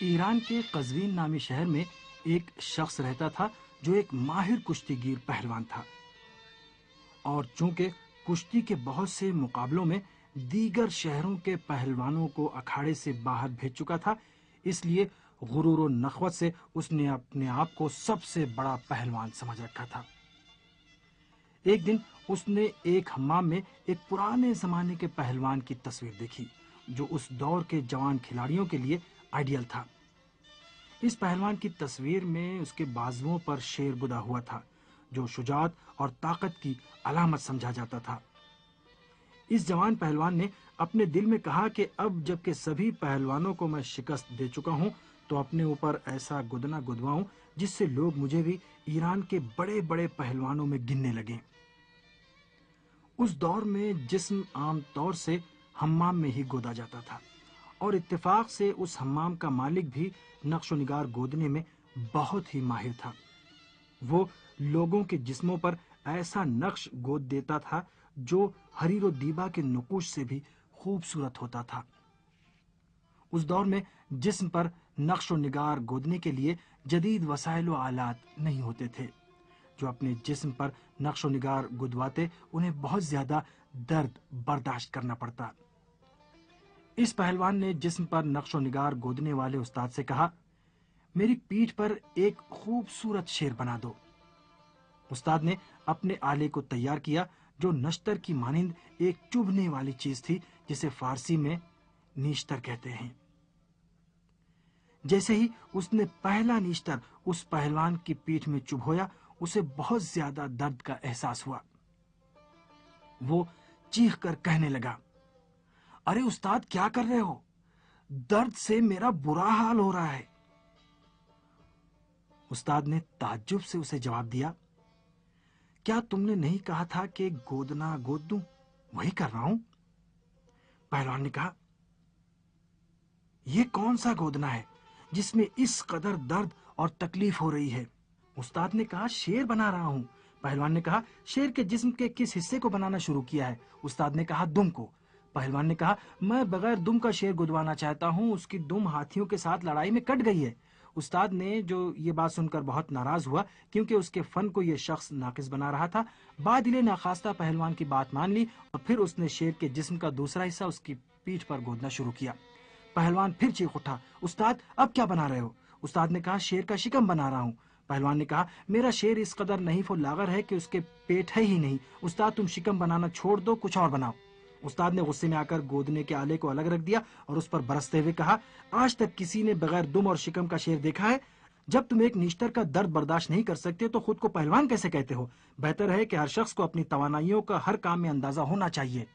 ایران کے قزوین نامی شہر میں ایک شخص رہتا تھا جو ایک ماہر کشتی گیر پہلوان تھا، اور چونکہ کشتی کے بہت سے مقابلوں میں دیگر شہروں کے پہلوانوں کو اکھاڑے سے باہر بھیج چکا تھا، اس لیے غرور و نخوت سے اس نے اپنے آپ کو سب سے بڑا پہلوان سمجھ رکھا تھا۔ ایک دن اس نے ایک حمام میں ایک پرانے زمانے کے پہلوان کی تصویر دیکھی جو اس دور کے جوان کھلاڑیوں کے لیے آئیڈیل تھا۔ اس پہلوان کی تصویر میں اس کے بازوؤں پر شیر گدا ہوا تھا جو شجاعت اور طاقت کی علامت سمجھا جاتا تھا۔ اس جوان پہلوان نے اپنے دل میں کہا کہ اب جب کہ سبھی پہلوانوں کو میں شکست دے چکا ہوں تو اپنے اوپر ایسا گدنا گدواؤں جس سے لوگ مجھے بھی ایران کے بڑے بڑے پہلوانوں میں گننے لگیں۔ اس دور میں جسم عام طور سے حمام میں ہی گودا جاتا تھا، اور اتفاق سے اس حمام کا مالک بھی نقش و نگار گودنے میں بہت ہی ماہر تھا۔ وہ لوگوں کے جسموں پر ایسا نقش گود دیتا تھا جو حریر و دیبا کے نقوش سے بھی خوبصورت ہوتا تھا۔ اس دور میں جسم پر نقش و نگار گودنے کے لیے جدید وسائل و آلات نہیں ہوتے تھے۔ جو اپنے جسم پر نقش و نگار گدواتے انہیں بہت زیادہ درد برداشت کرنا پڑتا۔ اس پہلوان نے جسم پر نقش و نگار گودنے والے استاد سے کہا، میری پیٹھ پر ایک خوبصورت شیر بنا دو۔ استاد نے اپنے آلے کو تیار کیا جو نشتر کی مانند ایک چبھنے والی چیز تھی جسے فارسی میں نیشتر کہتے ہیں۔ جیسے ہی اس نے پہلا نیشتر اس پہلوان کی پیٹھ میں چبھویا، اسے بہت زیادہ درد کا احساس ہوا۔ وہ چیخ کر کہنے لگا، ارے استاد کیا کر رہے ہو؟ درد سے میرا برا حال ہو رہا ہے۔ استاد نے تعجب سے اسے جواب دیا، کیا تم نے نہیں کہا تھا کہ گودنا گود دوں؟ وہی کر رہا ہوں۔ پہلوان نے کہا، یہ کون سا گودنا ہے جس میں اس قدر درد اور تکلیف ہو رہی ہے؟ استاد نے کہا، شیر بنا رہا ہوں۔ پہلوان نے کہا، شیر کے جسم کے کس حصے کو بنانا شروع کیا ہے؟ استاد نے کہا، دم کو۔ پہلوان نے کہا، میں بغیر دم کا شیر گدوانا چاہتا ہوں، اس کی دم ہاتھیوں کے ساتھ لڑائی میں کٹ گئی ہے۔ استاد نے جو یہ بات سن کر بہت ناراض ہوا کیونکہ اس کے فن کو یہ شخص ناقص بنا رہا تھا، بادلے ناخواستہ پہلوان کی بات مان لی اور پھر اس نے شیر کے جسم کا دوسرا حصہ اس کی پیٹھ پر گودنا شروع کیا۔ پہلوان پھر چیخ اٹھا، استاد اب کیا بنا رہے ہو؟ استاد نے کہا، شیر کا شکم بنا رہا ہوں۔ پہلوان نے کہا، میرا شیر اس قدر نحیف و لاغر ہے کہ اس کے پیٹ ہے ہی نہیں۔ استاد تم شکم بنانا چھوڑ دو، کچھ اور بناؤ۔ استاد نے غصے میں آ کر گودنے کے آلے کو الگ رکھ دیا اور اس پر برستے ہوئے کہا، آج تک کسی نے بغیر دم اور شکم کا شیر دیکھا ہے؟ جب تم ایک نیشتر کا درد برداشت نہیں کر سکتے تو خود کو پہلوان کیسے کہتے ہو؟ بہتر ہے کہ ہر شخص کو اپنی توانائیوں کا ہر کام میں اندازہ ہونا چاہیے۔